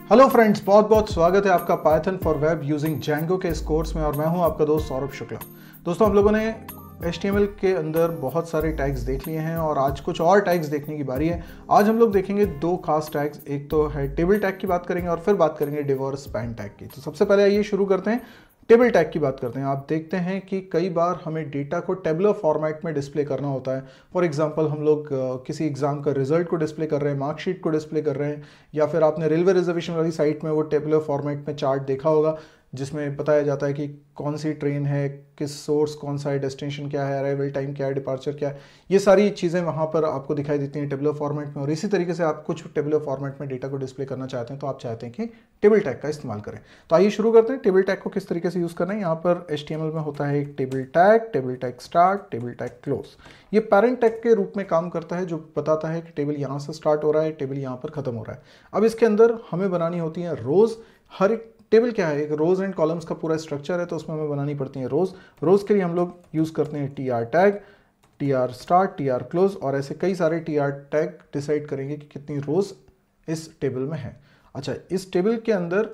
Hello friends, बहुत बहुत स्वागत है आपका Python for web using Django के इस कोर्स में। और मैं हूं आपका दोस्त सौरभ शुक्ला। दोस्तों, हम लोगों ने HTML के अंदर बहुत सारे टैग्स देख लिए हैं और आज कुछ और टैग्स देखने की बारी है। आज हम लोग देखेंगे दो खास टैग्स। एक तो है टेबल टैग की बात करेंगे और फिर बात करेंगे डिव और स्पैन टैग की। तो सबसे पहले आइए शुरू करते हैं, टेबल टैग की बात करते हैं। आप देखते हैं कि कई बार हमें डेटा को टेबुलर फॉर्मेट में डिस्प्ले करना होता है। फॉर एग्जांपल, हम लोग किसी एग्जाम का रिजल्ट को डिस्प्ले कर रहे हैं, मार्कशीट को डिस्प्ले कर रहे हैं, या फिर आपने रेलवे रिजर्वेशन वाली साइट में वो टेबुलर फॉर्मेट में चार्ट देखा होगा जिसमें बताया जाता है कि कौन सी ट्रेन है, किस सोर्स कौन सा है, डेस्टिनेशन क्या है, अराइवल टाइम क्या है, डिपार्चर क्या है। ये सारी चीज़ें वहाँ पर आपको दिखाई देती हैं टेबुलर फॉर्मेट में। और इसी तरीके से आप कुछ टेबुलर फॉर्मेट में डेटा को डिस्प्ले करना चाहते हैं तो आप चाहते हैं कि टेबल टैग का इस्तेमाल करें। तो आइए शुरू करते हैं टेबल टैग को किस तरीके से यूज़ करना है। यहाँ पर HTML में होता है एक table tag start, table tag close. ये पेरेंट टैग के रूप में काम करता है, जो बताता है कि टेबल यहाँ से स्टार्ट हो रहा है, टेबल यहाँ पर खत्म हो रहा है। अब इसके अंदर हमें बनानी होती है रोज। हर एक टेबल क्या है, एक रोज एंड कॉलम्स का पूरा स्ट्रक्चर है, तो उसमें हमें बनानी पड़ती है रोज। रोज के लिए हम लोग यूज़ करते हैं TR tag, TR start, TR close, और ऐसे कई सारे TR टैग डिसाइड करेंगे कि कितनी रोज इस टेबल में है। अच्छा, इस टेबल के अंदर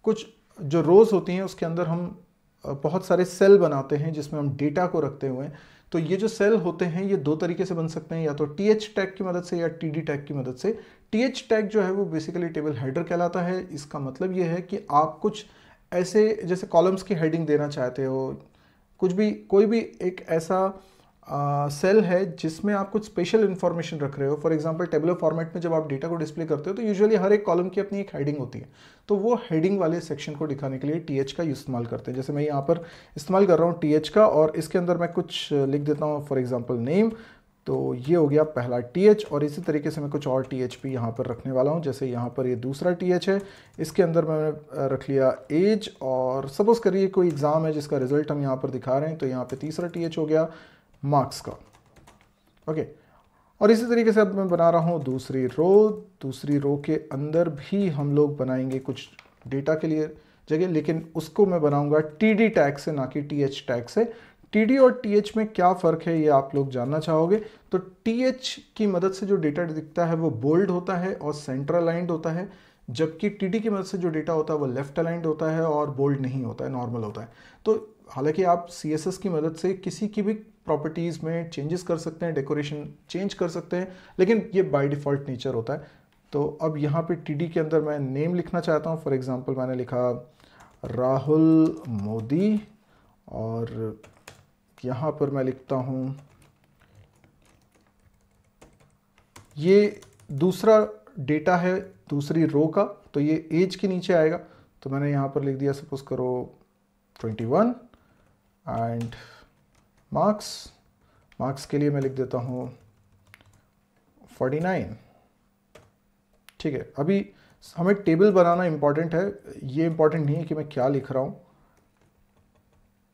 कुछ जो रोज होती हैं उसके अंदर हम बहुत सारे सेल बनाते हैं जिसमें हम डेटा को रखते हुए। तो ये जो सेल होते हैं ये दो तरीके से बन सकते हैं, या तो TH टैग की मदद से या TD टैग की मदद से। TH टैग जो है वो बेसिकली टेबल हेडर कहलाता है। इसका मतलब ये है कि आप कुछ ऐसे जैसे कॉलम्स की हेडिंग देना चाहते हो, कुछ भी, कोई भी एक ऐसा सेल है जिसमें आप कुछ स्पेशल इन्फॉर्मेशन रख रहे हो। फॉर एग्जांपल, टेबुलर फॉर्मेट में जब आप डेटा को डिस्प्ले करते हो तो यूजुअली हर एक कॉलम की अपनी एक हेडिंग होती है, तो वो हेडिंग वाले सेक्शन को दिखाने के लिए TH का इस्तेमाल करते हैं। जैसे मैं यहाँ पर इस्तेमाल कर रहा हूँ TH का, और इसके अंदर मैं कुछ लिख देता हूँ, फॉर एग्जाम्पल नेम। तो ये हो गया पहला TH, और इसी तरीके से मैं कुछ और TH भी यहाँ पर रखने वाला हूँ। जैसे यहाँ पर ये दूसरा TH है, इसके अंदर मैंने रख लिया एज। और सपोज करिए कोई एग्ज़ाम है जिसका रिजल्ट हम यहाँ पर दिखा रहे हैं, तो यहाँ पे तीसरा TH हो गया मार्क्स का। ओके, और इसी तरीके से अब मैं बना रहा हूँ दूसरी रो। दूसरी रो के अंदर भी हम लोग बनाएंगे कुछ डेटा के लिए जगह, लेकिन उसको मैं बनाऊंगा TD टैग से, ना कि TH टैग से। TD और TH में क्या फ़र्क है ये आप लोग जानना चाहोगे। तो TH की मदद से जो डेटा दिखता है वो बोल्ड होता है और सेंटर अलाइंड होता है, जबकि TD की मदद से जो डेटा होता है वो लेफ्ट अलाइंड होता है और बोल्ड नहीं होता है, नॉर्मल होता है। तो हालांकि आप CSS की मदद से किसी की भी प्रॉपर्टीज़ में चेंजेस कर सकते हैं, डेकोरेशन चेंज कर सकते हैं, लेकिन ये बाय डिफ़ॉल्ट नेचर होता है। तो अब यहाँ पे TD के अंदर मैं नेम लिखना चाहता हूँ। फॉर एग्जांपल, मैंने लिखा राहुल मोदी, और यहाँ पर मैं लिखता हूँ, ये दूसरा डेटा है दूसरी रो का, तो ये एज के नीचे आएगा। तो मैंने यहाँ पर लिख दिया, सपोज करो 21, एंड मार्क्स के लिए मैं लिख देता हूँ 49। ठीक है, अभी हमें टेबल बनाना इंपॉर्टेंट है, ये इंपॉर्टेंट नहीं है कि मैं क्या लिख रहा हूँ।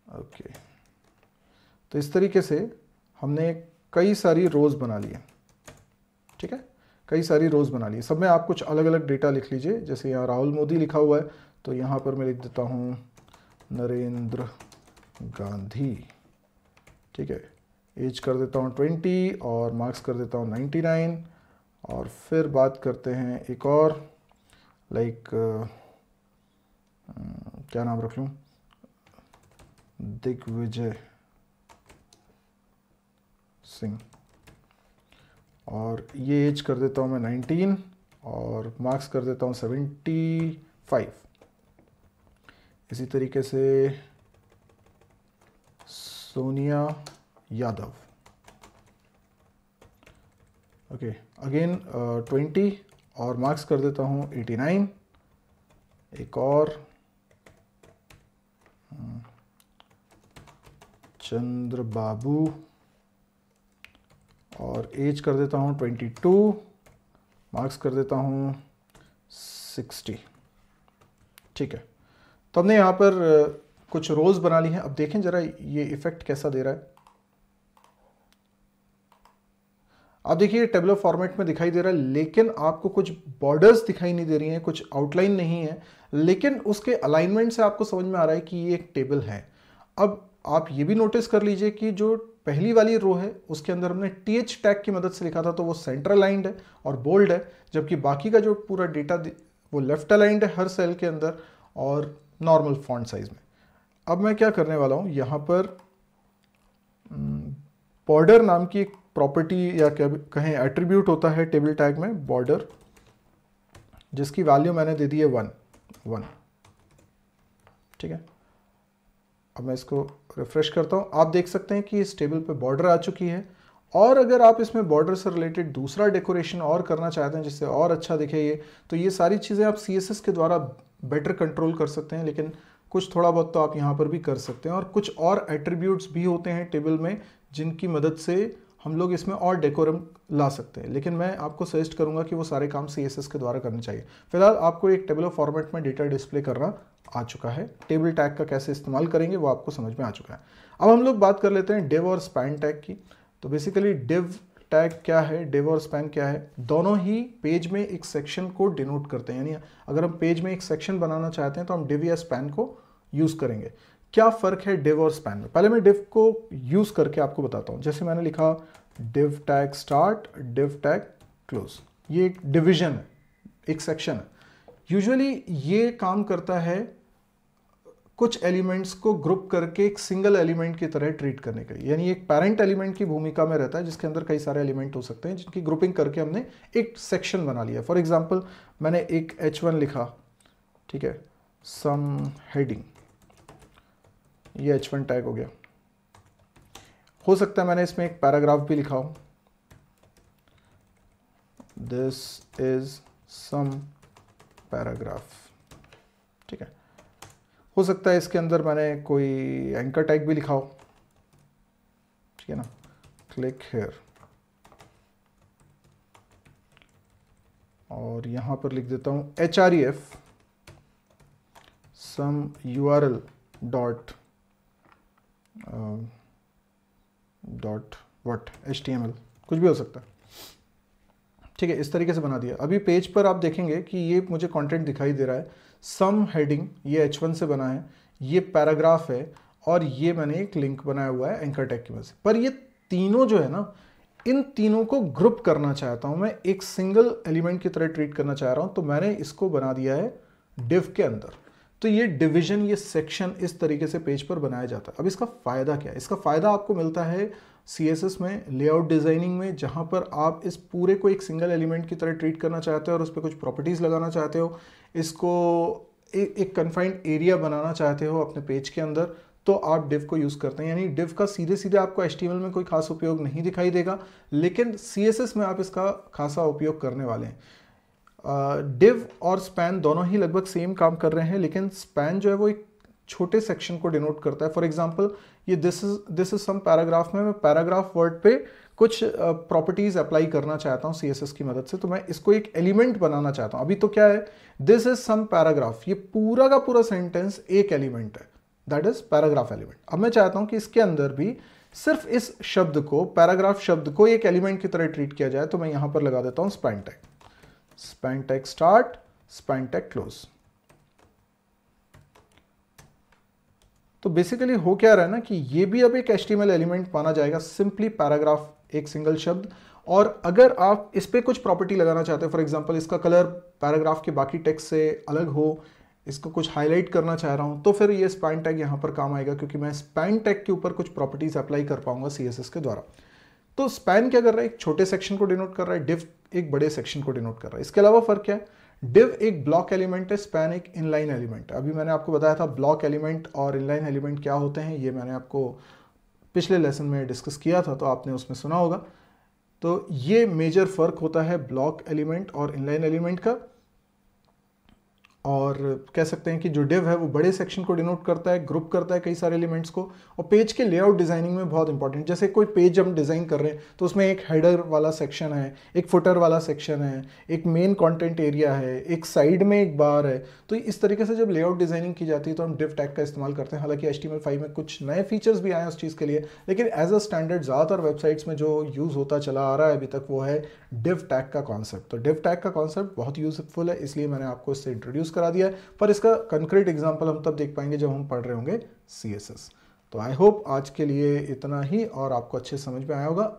ओके, तो इस तरीके से हमने कई सारी रोज़ बना ली है। ठीक है, कई सारी रोज़ बना ली है। सब में आप कुछ अलग अलग डेटा लिख लीजिए। जैसे यहाँ राहुल मोदी लिखा हुआ है, तो यहाँ पर मैं लिख देता हूँ नरेंद्र गांधी। ठीक है, एज कर देता हूँ 20 और मार्क्स कर देता हूँ 99। और फिर बात करते हैं एक और, लाइक क्या नाम रख लूँ, दिग्विजय सिंह, और ये एज कर देता हूँ मैं 19 और मार्क्स कर देता हूँ 75। इसी तरीके से सोनिया यादव। ओके, अगेन 20 और मार्क्स कर देता हूँ 89। एक और चंद्र बाबू, और एज कर देता हूँ 22, मार्क्स कर देता हूँ 60। ठीक है, तो हमने यहाँ पर कुछ रोज बना ली हैं। अब देखें जरा ये इफेक्ट कैसा दे रहा है। आप देखिए टेबुलर फॉर्मेट में दिखाई दे रहा है, लेकिन आपको कुछ बॉर्डर्स दिखाई नहीं दे रही हैं, कुछ आउटलाइन नहीं है, लेकिन उसके अलाइनमेंट से आपको समझ में आ रहा है कि ये एक टेबल है। अब आप ये भी नोटिस कर लीजिए कि जो पहली वाली रो है उसके अंदर हमने TH टैग की मदद से लिखा था, तो वो सेंटर अलाइंड है और बोल्ड है, जबकि बाकी का जो पूरा डेटा वो लेफ्ट अलाइंड है हर सेल के अंदर और नॉर्मल फॉन्ट साइज में। अब मैं क्या करने वाला हूँ, यहाँ पर बॉर्डर नाम की एक प्रॉपर्टी या क्या कहें एट्रीब्यूट होता है टेबल टैग में, बॉर्डर, जिसकी वैल्यू मैंने दे दी है 1। ठीक है, अब मैं इसको रिफ्रेश करता हूँ। आप देख सकते हैं कि इस टेबल पे बॉर्डर आ चुकी है। और अगर आप इसमें बॉर्डर से रिलेटेड दूसरा डेकोरेशन और करना चाहते हैं जिससे और अच्छा दिखे ये, तो ये सारी चीज़ें आप CSS के द्वारा बेटर कंट्रोल कर सकते हैं, लेकिन कुछ थोड़ा बहुत तो आप यहाँ पर भी कर सकते हैं। और कुछ और एट्रीब्यूट्स भी होते हैं टेबल में जिनकी मदद से हम लोग इसमें और डेकोरम ला सकते हैं, लेकिन मैं आपको सजेस्ट करूंगा कि वो सारे काम CSS के द्वारा करने चाहिए। फिलहाल आपको एक टेबल ऑफ फॉर्मेट में डेटा डिस्प्ले करना आ चुका है। टेबल टैग का कैसे इस्तेमाल करेंगे वो आपको समझ में आ चुका है। अब हम लोग बात कर लेते हैं डिव और स्पैन टैग की। तो बेसिकली डिव टैग क्या है, डिव और स्पैन क्या है, दोनों ही पेज में एक सेक्शन को डिनोट करते हैं। यानी अगर हम पेज में एक सेक्शन बनाना चाहते हैं तो हम डिव या स्पैन को यूज़ करेंगे। क्या फ़र्क है डिव और स्पैन में? पहले मैं डिव को यूज़ करके आपको बताता हूँ। जैसे मैंने लिखा div tag start, div tag close, ये एक डिवीजन है, एक सेक्शन है। यूजुअली ये काम करता है कुछ एलिमेंट्स को ग्रुप करके एक सिंगल एलिमेंट की तरह ट्रीट करने के लिए। यानी एक पेरेंट एलिमेंट की भूमिका में रहता है जिसके अंदर कई सारे एलिमेंट हो सकते हैं जिनकी ग्रुपिंग करके हमने एक सेक्शन बना लिया। फॉर एग्जांपल मैंने एक H1 लिखा, ठीक है, सम हेडिंग, ये H1 टैग हो गया। हो सकता है मैंने इसमें एक पैराग्राफ भी लिखा हो, दिस इज सम पैराग्राफ, ठीक है। हो सकता है इसके अंदर मैंने कोई एंकर टैग भी लिखा हो, ठीक है ना, क्लिक हियर, और यहां पर लिख देता हूं href some url dot what HTML, कुछ भी हो सकता है, ठीक है। इस तरीके से बना दिया। अभी पेज पर आप देखेंगे कि ये मुझे कंटेंट दिखाई दे रहा है, सम हेडिंग ये H1 से बना है, ये पैराग्राफ है, और ये मैंने एक लिंक बनाया हुआ है एंकर टैग की वजह से। पर ये तीनों जो है ना, इन तीनों को ग्रुप करना चाहता हूं मैं, एक सिंगल एलिमेंट की तरह ट्रीट करना चाह रहा हूं, तो मैंने इसको बना दिया है डिव के अंदर। तो ये डिवीजन, ये सेक्शन इस तरीके से पेज पर बनाया जाता है। अब इसका फ़ायदा क्या है? इसका फ़ायदा आपको मिलता है CSS में, लेआउट डिज़ाइनिंग में, जहाँ पर आप इस पूरे को एक सिंगल एलिमेंट की तरह ट्रीट करना चाहते हो और उस पर कुछ प्रॉपर्टीज़ लगाना चाहते हो, इसको एक कन्फाइंड एरिया बनाना चाहते हो अपने पेज के अंदर, तो आप डिव को यूज़ करते हैं। यानी डिव का सीधे सीधे आपको HTML में कोई खास उपयोग नहीं दिखाई देगा, लेकिन CSS में आप इसका खासा उपयोग करने वाले हैं। डिव और स्पैन दोनों ही लगभग सेम काम कर रहे हैं, लेकिन स्पैन जो है वो एक छोटे सेक्शन को डिनोट करता है। फॉर एग्जांपल ये दिस इज सम पैराग्राफ में मैं पैराग्राफ वर्ड पे कुछ प्रॉपर्टीज अप्लाई करना चाहता हूँ CSS की मदद से, तो मैं इसको एक एलिमेंट बनाना चाहता हूँ। अभी तो क्या है, दिस इज सम पैराग्राफ, ये पूरा का पूरा सेंटेंस एक एलिमेंट है, दैट इज पैराग्राफ एलिमेंट। अब मैं चाहता हूँ कि इसके अंदर भी सिर्फ इस शब्द को, पैराग्राफ शब्द को एक एलिमेंट की तरह ट्रीट किया जाए, तो मैं यहां पर लगा देता हूं span tag, span tag start, span tag close. तो बेसिकली हो क्या रहा है ना कि ये भी अब एक HTML एलिमेंट माना जाएगा, सिंपली पैराग्राफ, एक सिंगल शब्द। और अगर आप इस पे कुछ प्रॉपर्टी लगाना चाहते हो, फॉर एग्जांपल इसका कलर पैराग्राफ के बाकी टेक्स्ट से अलग हो, इसको कुछ हाईलाइट करना चाह रहा हूं, तो फिर ये स्पैन टैग यहां पर काम आएगा, क्योंकि मैं स्पैन टैग के ऊपर कुछ प्रॉपर्टीज अप्लाई कर पाऊंगा CSS के द्वारा। तो स्पैन क्या कर रहा है, एक छोटे सेक्शन को डिनोट कर रहा है, डिव एक बड़े सेक्शन को डिनोट कर रहा है। इसके अलावा फर्क क्या है, डिव एक ब्लॉक एलिमेंट है, स्पैन एक इनलाइन एलिमेंट है। अभी मैंने आपको बताया था ब्लॉक एलिमेंट और इनलाइन एलिमेंट क्या होते हैं, ये मैंने आपको पिछले लेसन में डिस्कस किया था, तो आपने उसमें सुना होगा। तो ये मेजर फर्क होता है ब्लॉक एलिमेंट और इनलाइन एलिमेंट का। और कह सकते हैं कि जो डिव है वो बड़े सेक्शन को डिनोट करता है, ग्रुप करता है कई सारे एलिमेंट्स को, और पेज के लेआउट डिजाइनिंग में बहुत इंपॉर्टेंट। जैसे कोई पेज हम डिजाइन कर रहे हैं तो उसमें एक हेडर वाला सेक्शन है, एक फुटर वाला सेक्शन है, एक मेन कंटेंट एरिया है, एक साइड में एक बार है। तो इस तरीके से जब लेआउट डिजाइनिंग की जाती है तो हम डिव टैग का इस्तेमाल करते हैं। हालांकि HTML5 में कुछ नए फीचर्स भी आए हैं उस चीज़ के लिए, लेकिन एज अ स्टैंडर्ड ज़्यादातर वेबसाइट्स में जो यूज़ होता चला आ रहा है अभी तक वो है डिव टैग का कॉन्सेप्ट। तो डिव टैग का कॉन्सेप्ट बहुत यूजफुल है, इसलिए मैंने आपको इससे इंट्रोड्यूस करा दिया है, पर इसका कंक्रीट एग्जांपल हम तब देख पाएंगे जब हम पढ़ रहे होंगे CSS। तो आई होप आज के लिए इतना ही और आपको अच्छे समझ में आया होगा।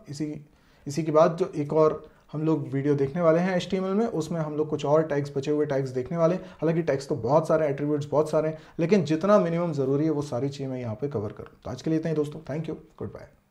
इसी के बाद जो एक और हम लोग वीडियो देखने वाले हैं HTML में, उसमें हम लोग कुछ और टैग्स, बचे हुए टैग्स देखने वाले हैं। हालांकि टैग्स तो बहुत सारे, एट्रीब्यूट्स बहुत सारे हैं, लेकिन जितना मिनिमम ज़रूरी है वो सारी चीज़ें मैं यहाँ पे कवर करूँ। तो आज के लिए इतना ही दोस्तों, थैंक यू, गुड बाय।